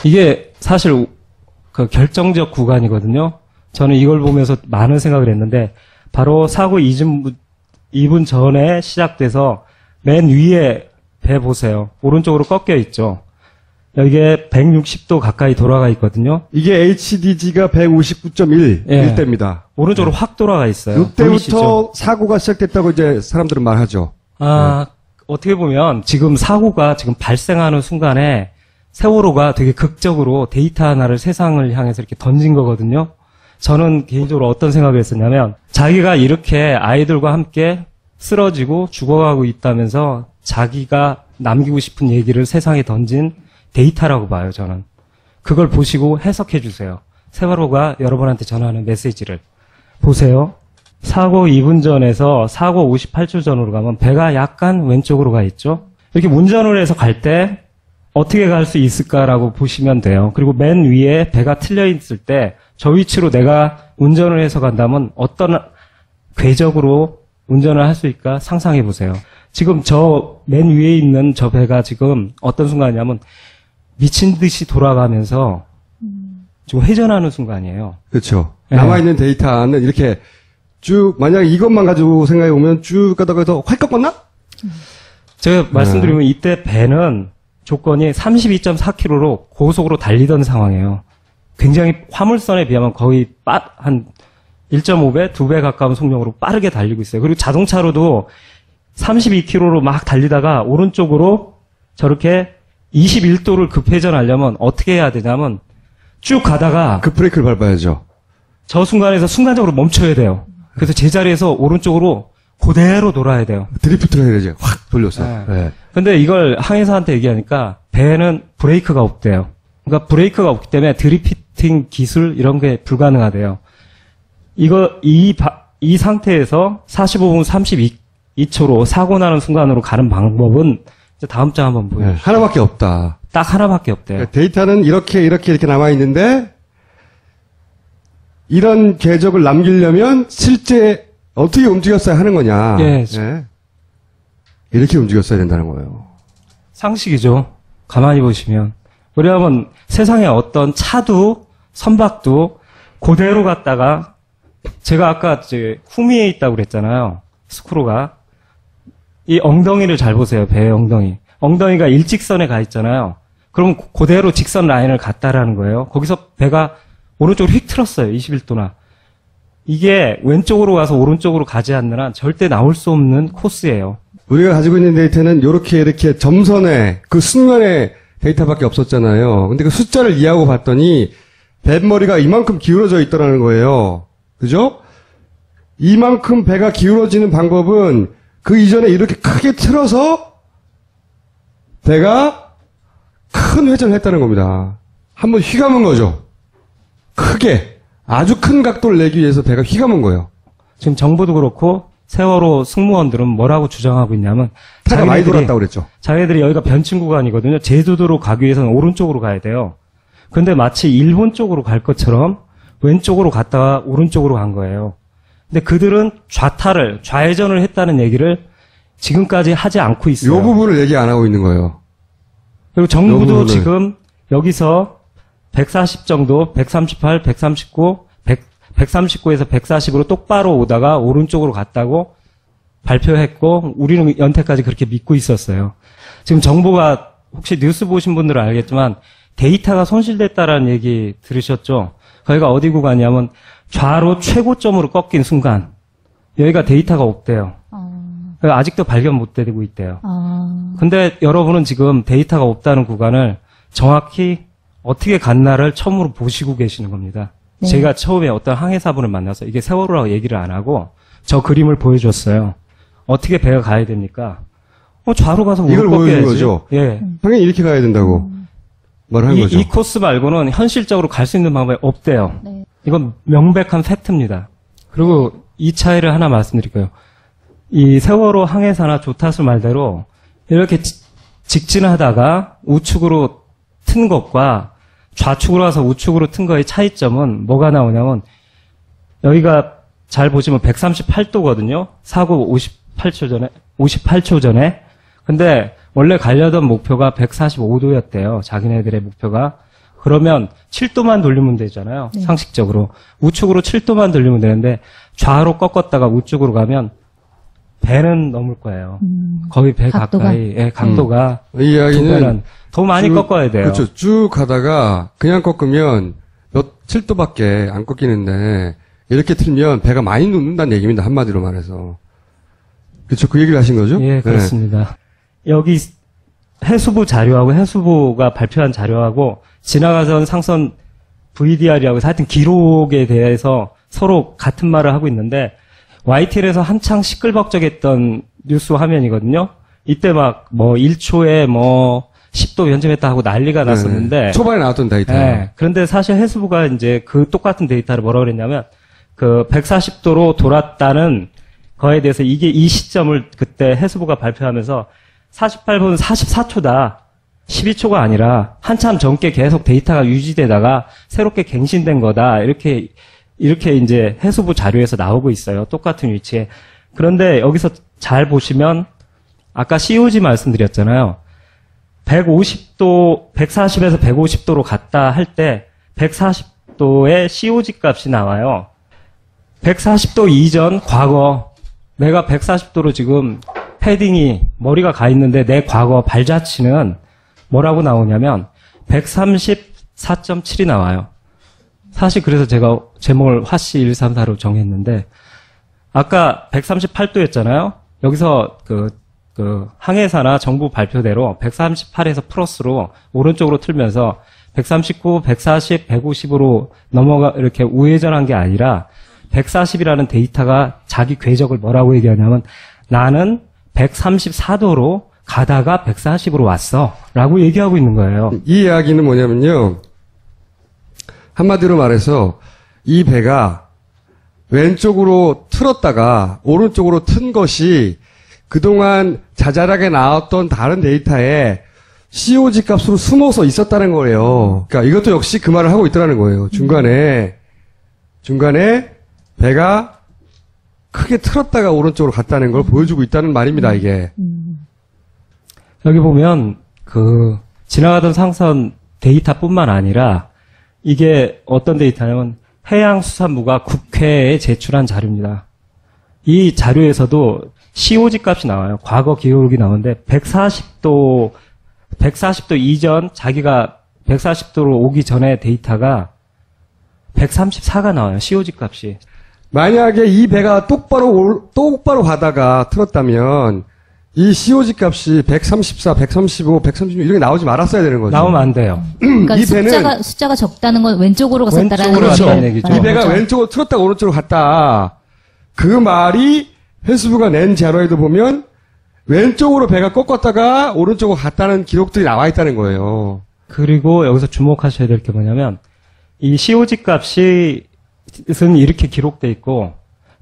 이게 사실 그 결정적 구간이거든요. 저는 이걸 보면서 많은 생각을 했는데 바로 사고 2분 전에 시작돼서 맨 위에 배 보세요. 오른쪽으로 꺾여 있죠. 여기에 160도 가까이 돌아가 있거든요. 이게 HDG가 159.1 예. 이때입니다. 오른쪽으로 확 돌아가 있어요. 이때부터 보이시죠? 사고가 시작됐다고 이제 사람들은 말하죠. 어떻게 보면 지금 사고가 지금 발생하는 순간에 세월호가 되게 극적으로 데이터 하나를 세상을 향해서 이렇게 던진 거거든요. 저는 개인적으로 어떤 생각을 했었냐면 자기가 이렇게 아이들과 함께 쓰러지고 죽어가고 있다면서 자기가 남기고 싶은 얘기를 세상에 던진 데이터라고 봐요, 저는. 그걸 보시고 해석해 주세요. 세월호가 여러분한테 전하는 메시지를. 보세요. 사고 2분 전에서 사고 58초 전으로 가면 배가 약간 왼쪽으로 가 있죠. 이렇게 운전을 해서 갈 때 어떻게 갈 수 있을까라고 보시면 돼요. 그리고 맨 위에 배가 틀려 있을 때 저 위치로 내가 운전을 해서 간다면 어떤 궤적으로 운전을 할 수 있을까 상상해 보세요. 지금 저 맨 위에 있는 저 배가 지금 어떤 순간이냐면 미친 듯이 돌아가면서 지금 회전하는 순간이에요. 그렇죠. 네. 남아있는 데이터는 이렇게 쭉, 만약에 이것만 가지고 생각해 보면 쭉 가다가 해서 활 꺾었나? 제가 말씀드리면 이때 배는 조건이 32.4km로 고속으로 달리던 상황이에요. 굉장히 화물선에 비하면 거의 한 1.5배, 2배 가까운 속력으로 빠르게 달리고 있어요. 그리고 자동차로도 32km로 막 달리다가 오른쪽으로 저렇게 21도를 급회전하려면 어떻게 해야 되냐면 쭉 가다가 그 브레이크를 밟아야죠. 저 순간에서 순간적으로 멈춰야 돼요. 그래서 제자리에서 오른쪽으로 그대로 돌아야 돼요. 드리프트를 해야지. 확 돌려서. 네. 근데 이걸 항해사한테 얘기하니까 배는 브레이크가 없대요. 그러니까 브레이크가 없기 때문에 드리프팅 기술 이런 게 불가능하대요. 이 상태에서 45분 32초로 사고 나는 순간으로 가는 방법은 이제 다음 장 한번 보여주세요. 네, 하나밖에 없다. 딱 하나밖에 없대요. 그러니까 데이터는 이렇게 남아있는데, 이런 궤적을 남기려면 실제 어떻게 움직였어야 하는 거냐. 예. 네. 이렇게 움직였어야 된다는 거예요. 상식이죠. 가만히 보시면. 왜냐하면 세상에 어떤 차도 선박도 그대로 갔다가 제가 아까 이제 후미에 있다고 그랬잖아요. 스크루가. 이 엉덩이를 잘 보세요. 배의 엉덩이. 엉덩이가 일직선에 가 있잖아요. 그럼 그대로 직선 라인을 갔다라는 거예요. 거기서 배가 오른쪽으로 휙 틀었어요. 21도나. 이게 왼쪽으로 가서 오른쪽으로 가지 않는 한 절대 나올 수 없는 코스예요. 우리가 가지고 있는 데이터는 이렇게 점선에 그 순간에 데이터밖에 없었잖아요. 근데 그 숫자를 이해하고 봤더니 뱃머리가 이만큼 기울어져 있더라는 거예요. 그죠? 이만큼 배가 기울어지는 방법은 그 이전에 이렇게 크게 틀어서 배가 큰 회전을 했다는 겁니다. 한번 휘감은 거죠. 크게 아주 큰 각도를 내기 위해서 배가 휘감은 거예요. 지금 정부도 그렇고 세월호 승무원들은 뭐라고 주장하고 있냐면 차가 많이 돌았다고 그랬죠. 자기들이 여기가 변층 구간이거든요. 제주도로 가기 위해서는 오른쪽으로 가야 돼요. 근데 마치 일본 쪽으로 갈 것처럼 왼쪽으로 갔다가 오른쪽으로 간 거예요. 근데 그들은 좌회전을 했다는 얘기를 지금까지 하지 않고 있어요. 이 부분을 얘기 안 하고 있는 거예요. 그리고 정부도 지금 여기서 140 정도, 138, 139, 139에서 140으로 똑바로 오다가 오른쪽으로 갔다고 발표했고 우리는 연태까지 그렇게 믿고 있었어요. 지금 정부가 혹시 뉴스 보신 분들은 알겠지만 데이터가 손실됐다라는 얘기 들으셨죠? 거기가 어디 구간이냐면 좌로 최고점으로 꺾인 순간 여기가 데이터가 없대요. 아직도 발견 못 되고 있대요. 근데 여러분은 지금 데이터가 없다는 구간을 정확히 어떻게 갔나를 처음으로 보시고 계시는 겁니다. 네. 제가 처음에 어떤 항해사분을 만나서 이게 세월호라고 얘기를 안 하고 저 그림을 보여줬어요. 어떻게 배가 가야 됩니까? 좌로 가서 이걸 보여준 거죠. 예. 당연히 이렇게 가야 된다고 말을 한 거죠. 이 코스 말고는 현실적으로 갈 수 있는 방법이 없대요. 네. 이건 명백한 팩트입니다. 그리고 이 차이를 하나 말씀드릴게요. 이 세월호 항해사나 조타수 말대로 이렇게 직진하다가 우측으로 튼 것과 좌측으로 와서 우측으로 튼 거의 차이점은 뭐가 나오냐면 여기가 잘 보시면 138도거든요. 사고 58초 전에. 근데 원래 가려던 목표가 145도였대요. 자기네들의 목표가. 그러면 7도만 돌리면 되잖아요. 네. 상식적으로. 우측으로 7도만 돌리면 되는데 좌로 꺾었다가 우측으로 가면 배는 넘을 거예요. 거의 배 각도가? 가까이. 예, 각도가 이 두 이야기는 배는 더 많이 꺾어야 돼요. 그렇죠. 쭉 가다가 그냥 꺾으면 몇 7도밖에 안 꺾이는데 이렇게 틀면 배가 많이 눕는다는 얘기입니다. 한마디로 말해서. 그렇죠. 그 얘기를 하신 거죠? 예, 그렇습니다. 여기 해수부 자료하고 해수부가 발표한 자료하고 지나가던 상선 VDR이라고 해서 하여튼 기록에 대해서 서로 같은 말을 하고 있는데 YTN에서 한창 시끌벅적했던 뉴스 화면이거든요. 이때 막 뭐 1초에 뭐 10도 변경했다 하고 난리가 났었는데 초반에 나왔던 데이터. 네. 그런데 사실 해수부가 이제 그 똑같은 데이터를 뭐라고 그랬냐면 그 140도로 돌았다는 거에 대해서 이게 이 시점을 그때 해수부가 발표하면서 48분 44초다. 12초가 아니라 한참 전께 계속 데이터가 유지되다가 새롭게 갱신된 거다. 이렇게 이제 해수부 자료에서 나오고 있어요. 똑같은 위치에. 그런데 여기서 잘 보시면 아까 COG 말씀드렸잖아요. 150도, 140에서 150도로 갔다 할 때 140도의 COG 값이 나와요. 140도 이전 과거 내가 140도로 지금 패딩이 머리가 가 있는데 내 과거 발자취는 뭐라고 나오냐면 134.7이 나와요. 사실 그래서 제가 제목을 화씨 134로 정했는데 아까 138도였잖아요. 여기서 그 항해사나 정부 발표대로 138에서 플러스로 오른쪽으로 틀면서 139, 140, 150으로 이렇게 우회전한 게 아니라 140이라는 데이터가 자기 궤적을 뭐라고 얘기하냐면 나는 134도로 가다가 140으로 왔어. 라고 얘기하고 있는 거예요. 이 이야기는 뭐냐면요. 한마디로 말해서 이 배가 왼쪽으로 틀었다가 오른쪽으로 튼 것이 그동안 자잘하게 나왔던 다른 데이터에 COG 값으로 숨어서 있었다는 거예요. 그러니까 이것도 역시 그 말을 하고 있더라는 거예요. 중간에 배가 크게 틀었다가 오른쪽으로 갔다는 걸 보여주고 있다는 말입니다, 이게. 여기 보면 지나가던 상선 데이터뿐만 아니라 이게 어떤 데이터냐면 해양수산부가 국회에 제출한 자료입니다. 이 자료에서도 COG 값이 나와요. 과거 기록이 나오는데 140도 이전 자기가 140도로 오기 전에 데이터가 134가 나와요. COG 값이. 만약에 이 배가 똑바로 가다가 틀었다면 이 COG 값이 134, 135, 136 이렇게 나오지 말았어야 되는 거죠. 나오면 안 돼요. 그러니까 이 배는 숫자가 적다는 건 왼쪽으로 갔었다라는 왼쪽으로 거죠. 갔다는 얘기죠. 이 배가 그렇죠. 왼쪽으로 틀었다가 오른쪽으로 갔다. 그 말이 해수부가 낸 자료에도 보면 왼쪽으로 배가 꺾었다가 오른쪽으로 갔다는 기록들이 나와 있다는 거예요. 그리고 여기서 주목하셔야 될 게 뭐냐면 이 COG 값이 이렇게 기록돼 있고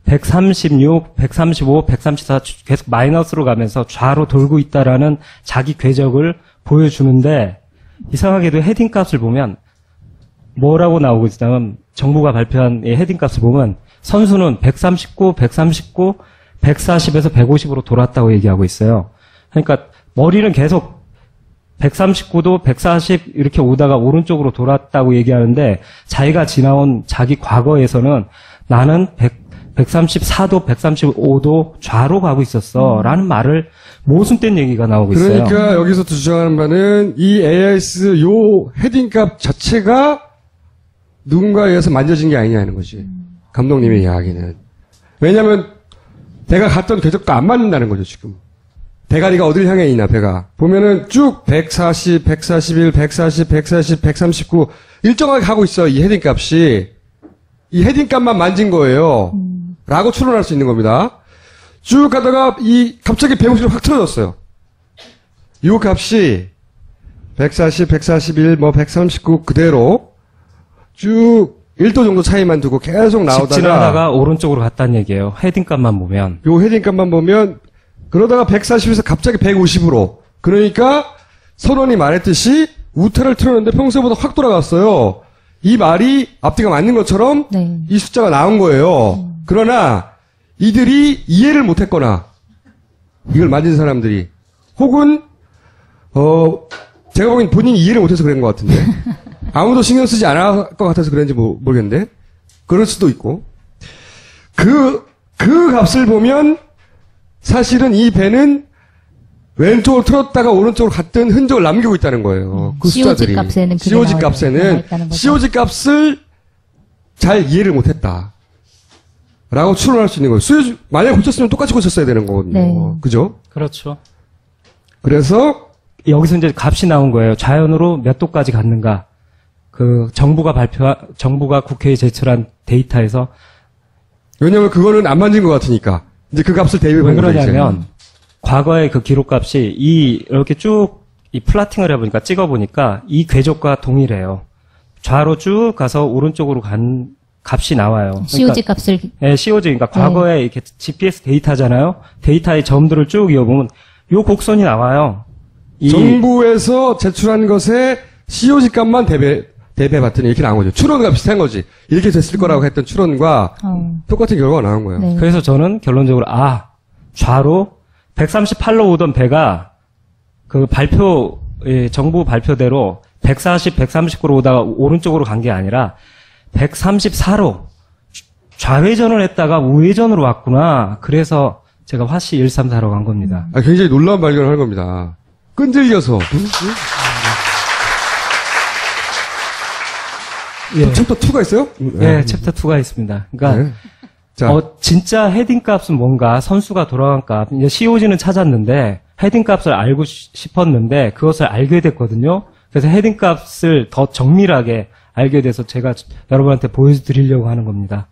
136, 135, 134 계속 마이너스로 가면서 좌로 돌고 있다라는 자기 궤적을 보여주는데 이상하게도 헤딩 값을 보면 뭐라고 나오고 있냐면 정부가 발표한 이 헤딩 값을 보면 선수는 139, 139, 140에서 150으로 돌았다고 얘기하고 있어요. 그러니까 머리는 계속 139도, 140 이렇게 오다가 오른쪽으로 돌았다고 얘기하는데 자기가 지나온 자기 과거에서는 나는 134도, 135도 좌로 가고 있었어. 라는 말을 모순된 얘기가 나오고 있어요. 그러니까 여기서 주장하는 바는 이 AIS 요 헤딩값 자체가 누군가에 의해서 만져진 게 아니냐는 거지. 감독님의 이야기는. 왜냐하면 배가 갔던 궤적과 안 맞는다는 거죠, 지금. 대가리가 어딜 향해 있나, 배가. 보면은 쭉 140, 141, 140, 140, 139 일정하게 가고 있어요, 이 헤딩값이. 이 헤딩값만 만진 거예요. 라고 추론할 수 있는 겁니다. 쭉 가다가 갑자기 150이 확 틀어졌어요. 이 값이 140, 141, 139 그대로 쭉 1도 정도 차이만 두고 계속 나오다가 직진하다가 오른쪽으로 갔다는 얘기예요. 헤딩값만 보면. 요 헤딩값만 보면 그러다가 140에서 갑자기 150으로 그러니까 선원이 말했듯이 우타를 틀었는데 평소보다 확 돌아갔어요. 이 말이 앞뒤가 맞는 것처럼 네. 이 숫자가 나온 거예요. 그러나 이들이 이해를 못했거나 이걸 만진 사람들이 혹은 제가 보기엔 본인이 이해를 못해서 그런 것 같은데 아무도 신경 쓰지 않을 것 같아서 그런지 모르겠는데. 그럴 수도 있고. 그 값을 보면 사실은 이 배는 왼쪽으로 틀었다가 오른쪽으로 갔던 흔적을 남기고 있다는 거예요. 그 COG 숫자들이. 값에는 그게 COG 나와 값에는 있다는 거죠. COG 값을 잘 이해를 못했다. 라고 추론할 수 있는 거예요. 만약에 고쳤으면 똑같이 고쳤어야 되는 거거든요. 네. 그죠? 그렇죠. 그래서 여기서 이제 값이 나온 거예요. 자연으로 몇 도까지 갔는가. 그 정부가 국회에 제출한 데이터에서 왜냐면 그거는 안 만진 것 같으니까. 이제 그 값을 대입해 왜 본 거죠. 그러냐면 과거의 그 기록값이 이렇게 쭉 이 플라팅을 해보니까 찍어보니까 이 궤적과 동일해요. 좌로 쭉 가서 오른쪽으로 간 값이 나와요. COG 값을 네, COG. 그러니까 과거에 이렇게 GPS 데이터잖아요. 데이터의 점들을 쭉 이어보면 요 곡선이 나와요. 정부에서 제출한 것에 COG 값만 대입해봤더니 이렇게 나온 거죠. 추론과 비슷한 거지. 이렇게 됐을 거라고 했던 추론과 똑같은 결과가 나온 거예요. 네. 그래서 저는 결론적으로 좌로 138로 오던 배가 그 정부 발표대로 140, 139로 오다가 오른쪽으로 간 게 아니라 134로 좌회전을 했다가 우회전으로 왔구나. 그래서 제가 화씨 134로 간 겁니다. 굉장히 놀라운 발견을 한 겁니다. 끈질겨서. 예. 챕터 2가 있어요? 네, 챕터 2가 있습니다. 그러니까 네. 자, 진짜 헤딩 값은 뭔가, 선수가 돌아간 값. 이제 COG는 찾았는데 헤딩 값을 알고 싶었는데 그것을 알게 됐거든요. 그래서 헤딩 값을 더 정밀하게 알게 돼서 제가 여러분한테 보여드리려고 하는 겁니다.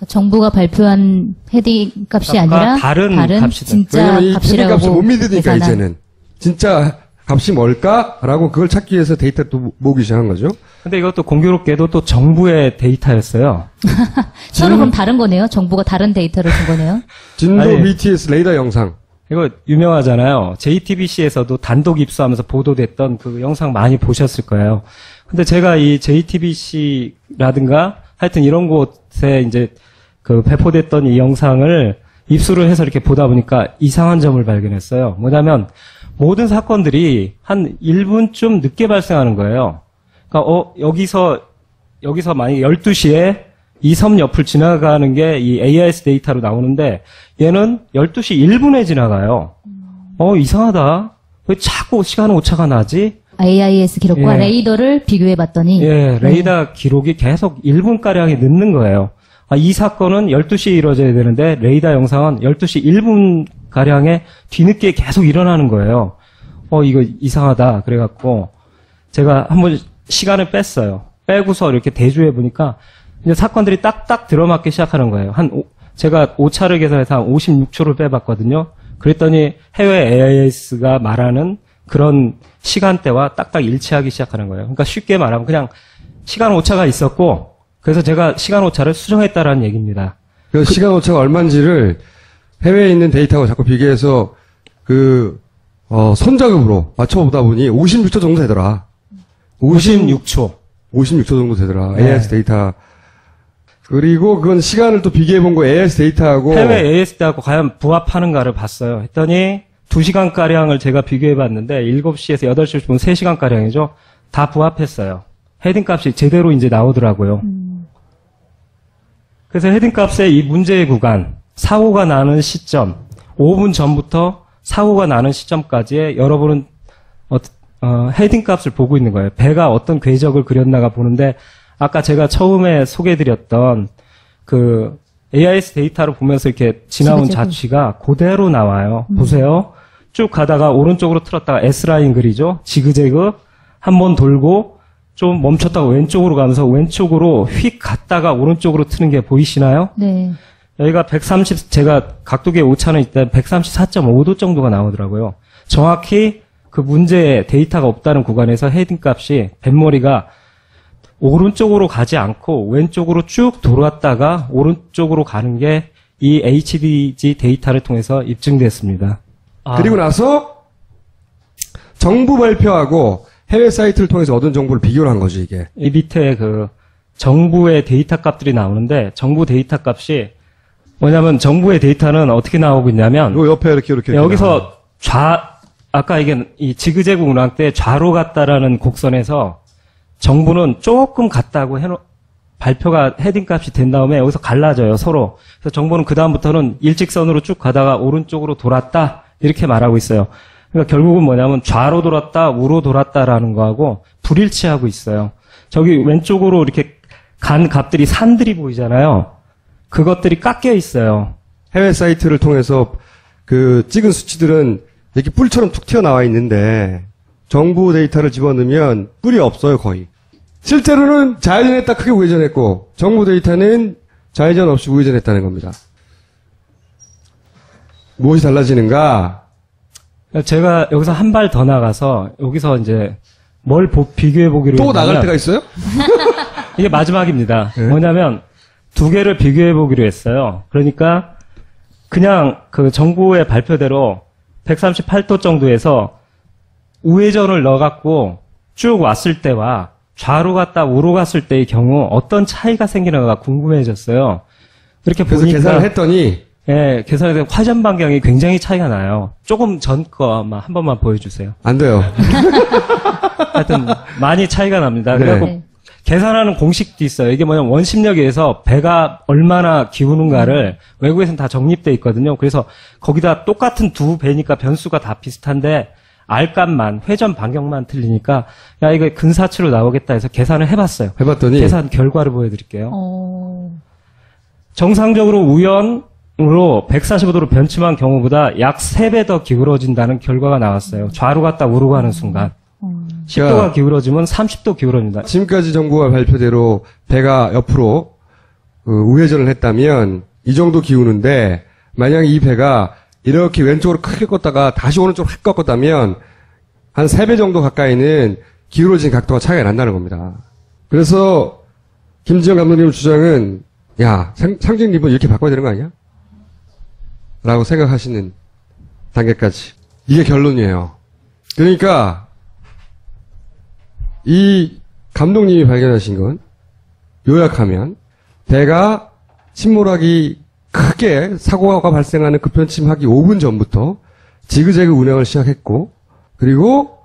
정부가 발표한 헤딩 값이 아니라 다른 값이다. 진짜 왜냐면 이 값이라고 값을 못 믿으니까 계산한. 이제는. 진짜 값이 뭘까라고 그걸 찾기 위해서 데이터를 또 모으기 시작한 거죠. 근데 이것도 공교롭게도 또 정부의 데이터였어요. 서로 그럼 다른 거네요. 정부가 다른 데이터를 준 거네요. 진도 아니, BTS 레이더 영상. 이거 유명하잖아요. JTBC에서도 단독 입수하면서 보도됐던 그 영상 많이 보셨을 거예요. 근데 제가 이 JTBC라든가 하여튼 이런 곳에 이제 그 배포됐던 이 영상을 입수를 해서 이렇게 보다 보니까 이상한 점을 발견했어요. 뭐냐면 모든 사건들이 한 1분쯤 늦게 발생하는 거예요. 그러니까 여기서 만약에 12시에 이 섬 옆을 지나가는 게 이 AIS 데이터로 나오는데 얘는 12시 1분에 지나가요. 이상하다. 왜 자꾸 시간 오차가 나지? AIS 기록과 예. 레이더를 비교해봤더니 예, 레이더 기록이 계속 1분가량이 늦는 거예요. 이 사건은 12시에 이루어져야 되는데 레이더 영상은 12시 1분가량에 뒤늦게 계속 일어나는 거예요. 이거 이상하다. 그래갖고 제가 한번 시간을 뺐어요. 빼고서 이렇게 대조해 보니까 이제 사건들이 딱딱 들어맞기 시작하는 거예요. 제가 오차를 계산해서 한 56초를 빼봤거든요. 그랬더니 해외 AIS가 말하는 그런 시간대와 딱딱 일치하기 시작하는 거예요. 그러니까 쉽게 말하면 그냥 시간 오차가 있었고, 그래서 제가 시간 오차를 수정했다라는 얘기입니다. 그 시간 오차가 얼마인지를 해외에 있는 데이터하고 자꾸 비교해서 선작업으로 맞춰보다 보니 56초 정도 되더라. 56초. 56초 정도 되더라. 네. AIS 데이터. 그리고 그건 시간을 또 비교해본 거 AIS 데이터하고. 해외 AIS하고 과연 부합하는가를 봤어요. 했더니 2시간가량을 제가 비교해봤는데 7시에서 8시 보면 3시간가량이죠. 다 부합했어요. 헤딩 값이 제대로 이제 나오더라고요. 그래서 헤딩 값의 이 문제의 구간, 사고가 나는 시점, 5분 전부터 사고가 나는 시점까지의 여러분은 헤딩 값을 보고 있는 거예요. 배가 어떤 궤적을 그렸나가 보는데 아까 제가 처음에 소개해드렸던 그 AIS 데이터를 보면서 이렇게 지나온 자취가 그대로 나와요. 보세요. 쭉 가다가 오른쪽으로 틀었다가 S라인 그리죠. 지그재그 한 번 돌고 좀 멈췄다가 왼쪽으로 가면서 왼쪽으로 휙 갔다가 오른쪽으로 트는 게 보이시나요? 네. 여기가 제가 각도계 오차는 일단 134.5도 정도가 나오더라고요. 정확히 그 문제에 데이터가 없다는 구간에서 헤딩 값이 뱃머리가 오른쪽으로 가지 않고 왼쪽으로 쭉 돌았다가 오른쪽으로 가는 게 이 HDG 데이터를 통해서 입증됐습니다. 그리고 나서 정부 발표하고 해외 사이트를 통해서 얻은 정보를 비교를 한 거지, 이게. 이 밑에 그 정부의 데이터 값들이 나오는데 정부 데이터 값이 뭐냐면 정부의 데이터는 어떻게 나오고 있냐면 요 옆에 이렇게 여기서 아까 이게 이 지그재그 운항 때 좌로 갔다라는 곡선에서 정부는 조금 갔다고 발표가 헤딩 값이 된 다음에 여기서 갈라져요, 서로. 그래서 정부는 그다음부터는 일직선으로 쭉 가다가 오른쪽으로 돌았다, 이렇게 말하고 있어요. 그러니까 결국은 뭐냐면 좌로 돌았다, 우로 돌았다라는 거하고 불일치하고 있어요. 저기 왼쪽으로 이렇게 간 값들이 산들이 보이잖아요. 그것들이 깎여 있어요. 해외 사이트를 통해서 그 찍은 수치들은 이렇게 뿔처럼 툭 튀어나와 있는데 정부 데이터를 집어넣으면 뿔이 없어요, 거의. 실제로는 좌회전했다 크게 우회전했고 정부 데이터는 좌회전 없이 우회전했다는 겁니다. 무엇이 달라지는가? 제가 여기서 한 발 더 나가서 여기서 이제 뭘 비교해 보기로 또 했냐면 나갈 때가 있어요? 이게 마지막입니다. 네. 뭐냐면 두 개를 비교해 보기로 했어요. 그러니까 그냥 그 정부의 발표대로 138도 정도에서 우회전을 넣어갖고 쭉 왔을 때와 좌로 갔다 우로 갔을 때의 경우 어떤 차이가 생기는가 궁금해졌어요. 그렇게 그래서 보니까 계산을 했더니 예, 계산해서 화전 반경이 굉장히 차이가 나요. 조금 전 거만 한 번만 보여주세요. 안 돼요. 하여튼 많이 차이가 납니다. 네. 그리고 계산하는 공식도 있어요. 이게 뭐냐면 원심력에 의해서 배가 얼마나 기우는가를 외국에서는 다 정립돼 있거든요. 그래서 거기다 똑같은 두 배니까 변수가 다 비슷한데 R값만 회전 반경만 틀리니까 야 이거 근사치로 나오겠다 해서 계산을 해봤어요. 해봤더니 계산 결과를 보여드릴게요. 어, 정상적으로 우연으로 145도로 변침한 경우보다 약 3배 더 기울어진다는 결과가 나왔어요. 좌로 갔다 우로 가는 순간. 10도가 기울어지면 30도 기울어집니다. 지금까지 정부가 발표대로 배가 옆으로 우회전을 했다면 이 정도 기우는데 만약 이 배가 이렇게 왼쪽으로 크게 껐다가 다시 오른쪽으로 확 꺾었다면 한 3배 정도 가까이는 기울어진 각도가 차이가 난다는 겁니다. 그래서 김지영 감독님 주장은 야 상징 리본 이렇게 바꿔야 되는 거 아니야? 라고 생각하시는 단계까지. 이게 결론이에요. 그러니까 이 감독님이 발견하신 건 요약하면 배가 침몰하기 크게 사고가 발생하는 급변침하기 5분 전부터 지그재그 운행을 시작했고 그리고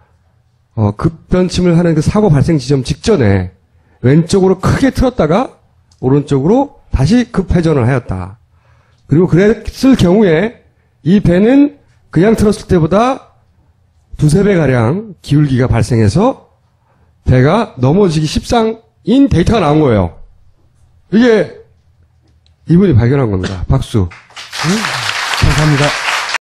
급변침을 하는 그 사고 발생 지점 직전에 왼쪽으로 크게 틀었다가 오른쪽으로 다시 급회전을 하였다. 그리고 그랬을 경우에 이 배는 그냥 틀었을 때보다 두세 배 가량 기울기가 발생해서 배가 넘어지기 십상인 데이터가 나온 거예요. 이게 이분이 발견한 겁니다. 박수. 감사합니다.